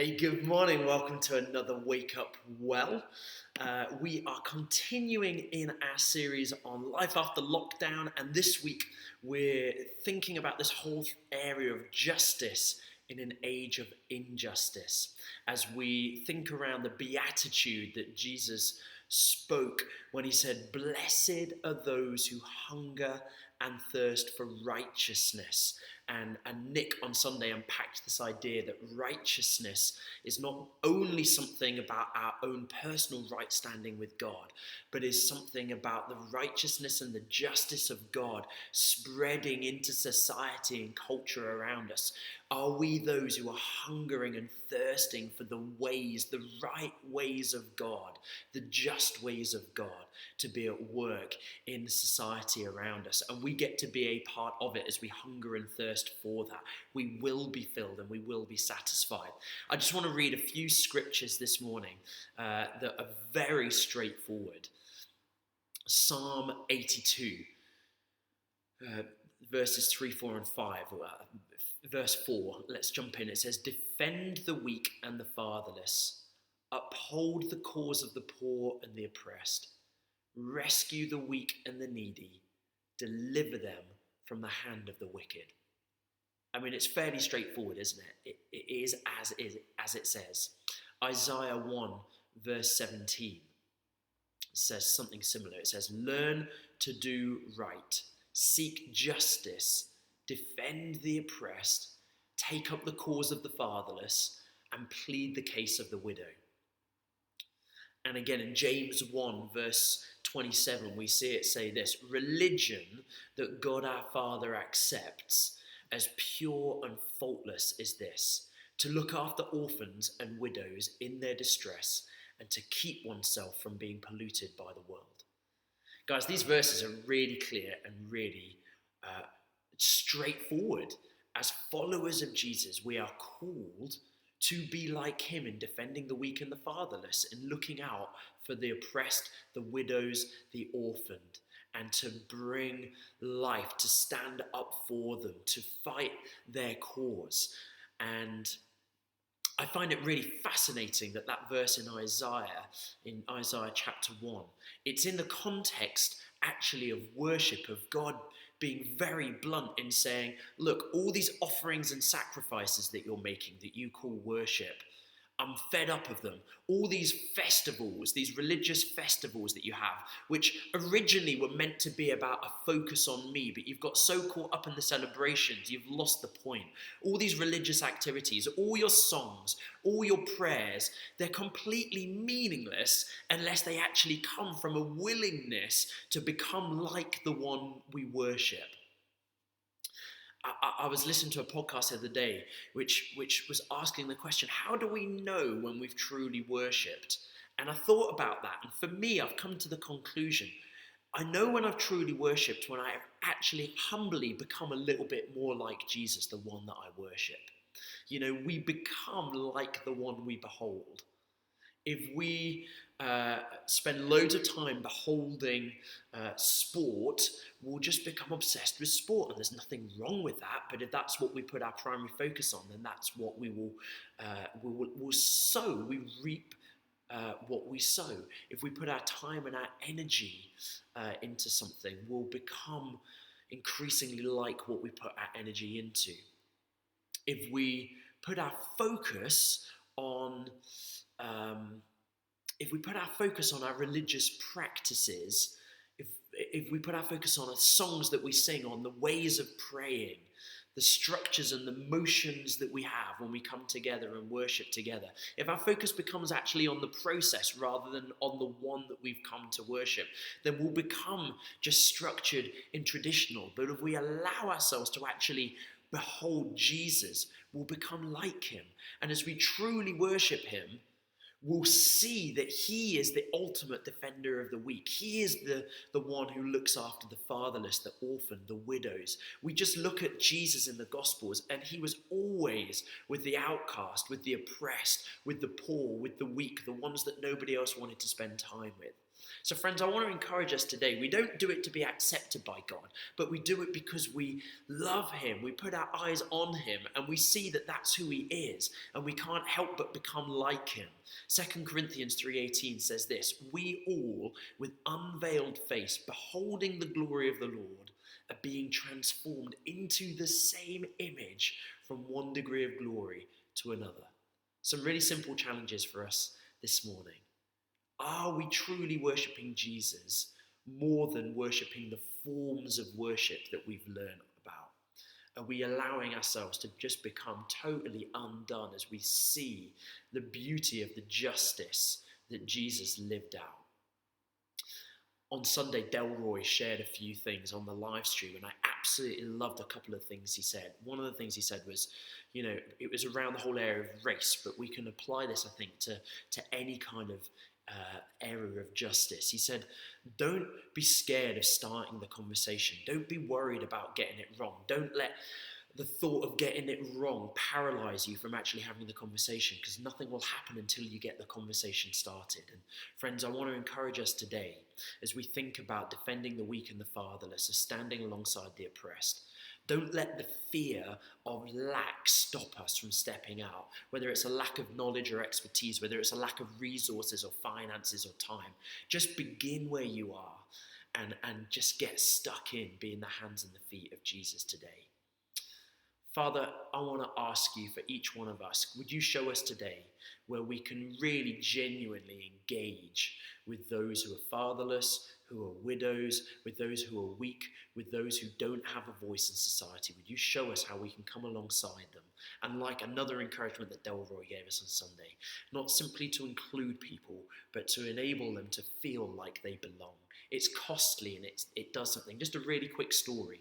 Hey, good morning. Welcome to another Wake Up Well. We are continuing in our series on life after lockdown, and this week we're thinking about this whole area of justice in an age of injustice. As we think around the beatitude that Jesus spoke when he said, "Blessed are those who hunger and thirst for righteousness." And Nick on Sunday unpacked this idea that righteousness is not only something about our own personal right standing with God, but is something about the righteousness and the justice of God spreading into society and culture around us. Are we those who are hungering and thirsting for the right ways of God, the just ways of God to be at work in society around us? And we get to be a part of it as we hunger and thirst for that. We will be filled and we will be satisfied. I just want to read a few scriptures this morning that are very straightforward. Psalm 82, verses 3, 4, and 5. Verse 4, let's jump in. It says, "Defend the weak and the fatherless. Uphold the cause of the poor and the oppressed. Rescue the weak and the needy. Deliver them from the hand of the wicked." I mean, it's fairly straightforward, isn't it? It is as it says. Isaiah 1, verse 17 says something similar. It says, "Learn to do right. Seek justice. Defend the oppressed. Take up the cause of the fatherless and plead the case of the widow." And again in James 1 verse 27, we see it say this: "Religion that God our Father accepts as pure and faultless is this, to look after orphans and widows in their distress and to keep oneself from being polluted by the world." Guys, these verses are really clear and really straightforward. As followers of Jesus, we are called to be like him in defending the weak and the fatherless, in looking out for the oppressed, the widows, the orphaned, and to bring life, to stand up for them, to fight their cause. And I find it really fascinating that verse in Isaiah chapter 1, it's in the context actually of worship, of God being very blunt in saying, look, all these offerings and sacrifices that you're making, that you call worship, I'm fed up of them. All these festivals, these religious festivals that you have, which originally were meant to be about a focus on me, but you've got so caught up in the celebrations, you've lost the point. All these religious activities, all your songs, all your prayers, they're completely meaningless unless they actually come from a willingness to become like the one we worship. I was listening to a podcast the other day which was asking the question, how do we know when we've truly worshipped? And I thought about that, and for me, I've come to the conclusion, I know when I've truly worshipped when I have actually humbly become a little bit more like Jesus, the one that I worship. You know, we become like the one we behold. If we spend loads of time beholding sport, we'll just become obsessed with sport, and there's nothing wrong with that. But if that's what we put our primary focus on, then that's what we will sow. We reap what we sow. If we put our time and our energy into something, we'll become increasingly like what we put our energy into. If we put our focus on our religious practices, if we put our focus on the songs that we sing, on the ways of praying, the structures and the motions that we have when we come together and worship together, if our focus becomes actually on the process rather than on the one that we've come to worship, then we'll become just structured and traditional. But if we allow ourselves to actually behold Jesus, we'll become like him. And as we truly worship him, we'll see that he is the ultimate defender of the weak. He is the one who looks after the fatherless, the orphan, the widows. We just look at Jesus in the Gospels, and he was always with the outcast, with the oppressed, with the poor, with the weak, the ones that nobody else wanted to spend time with. So friends, I want to encourage us today. We don't do it to be accepted by God, but we do it because we love him. We put our eyes on him and we see that that's who he is, and we can't help but become like him. 2 Corinthians 3:18 says this: "We all, with unveiled face, beholding the glory of the Lord, are being transformed into the same image from one degree of glory to another." Some really simple challenges for us this morning. Are we truly worshipping Jesus more than worshipping the forms of worship that we've learned about? Are we allowing ourselves to just become totally undone as we see the beauty of the justice that Jesus lived out? On Sunday, Delroy shared a few things on the live stream, and I absolutely loved a couple of things he said. One of the things he said was, it was around the whole area of race, but we can apply this, I think, to any kind of area of justice. He said, don't be scared of starting the conversation. Don't be worried about getting it wrong. Don't let the thought of getting it wrong paralyze you from actually having the conversation, because nothing will happen until you get the conversation started. And friends, I want to encourage us today as we think about defending the weak and the fatherless, as standing alongside the oppressed. Don't let the fear of lack stop us from stepping out, whether it's a lack of knowledge or expertise, whether it's a lack of resources or finances or time. Just begin where you are and just get stuck in being the hands and the feet of Jesus today. Father, I want to ask you for each one of us, would you show us today where we can really genuinely engage with those who are fatherless, who are widows, with those who are weak, with those who don't have a voice in society? Would you show us how we can come alongside them? And like another encouragement that Delroy gave us on Sunday, not simply to include people, but to enable them to feel like they belong. It's costly and it does something. Just a really quick story.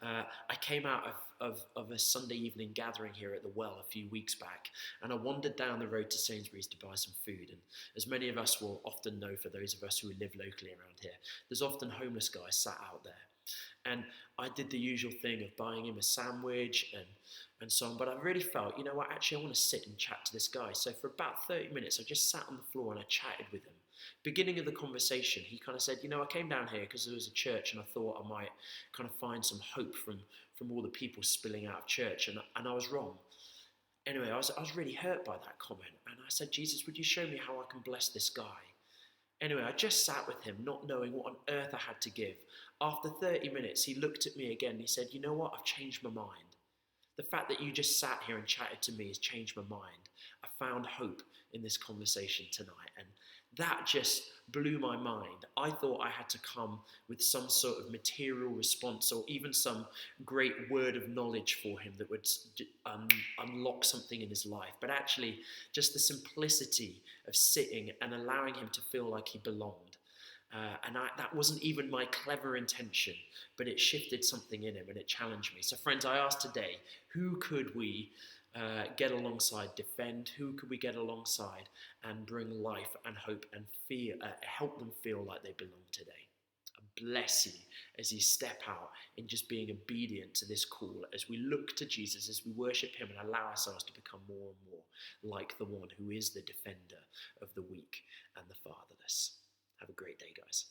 I came out of a Sunday evening gathering here at the Well a few weeks back, and I wandered down the road to Sainsbury's to buy some food. And as many of us will often know, for those of us who live locally around here, there's often homeless guys sat out there. And I did the usual thing of buying him a sandwich and so on, but I really felt, actually I want to sit and chat to this guy. So for about 30 minutes, I just sat on the floor and I chatted with him. Beginning of the conversation, he kind of said, I came down here because there was a church and I thought I might kind of find some hope from all the people spilling out of church, and I was wrong. Anyway, I was really hurt by that comment, and I said, Jesus, would you show me how I can bless this guy? Anyway, I just sat with him, not knowing what on earth I had to give. After 30 minutes, he looked at me again and he said, you know what, I've changed my mind. The fact that you just sat here and chatted to me has changed my mind. I found hope in this conversation tonight, and that just blew my mind. I thought I had to come with some sort of material response or even some great word of knowledge for him that would unlock something in his life. But actually, just the simplicity of sitting and allowing him to feel like he belonged. That wasn't even my clever intention, but it shifted something in him and it challenged me. So friends, I ask today, who could we get alongside, defend? Who could we get alongside and bring life and hope and help them feel like they belong today? I bless you as you step out in just being obedient to this call, as we look to Jesus, as we worship him and allow ourselves to become more and more like the one who is the defender of the weak and the fatherless. Have a great day, guys.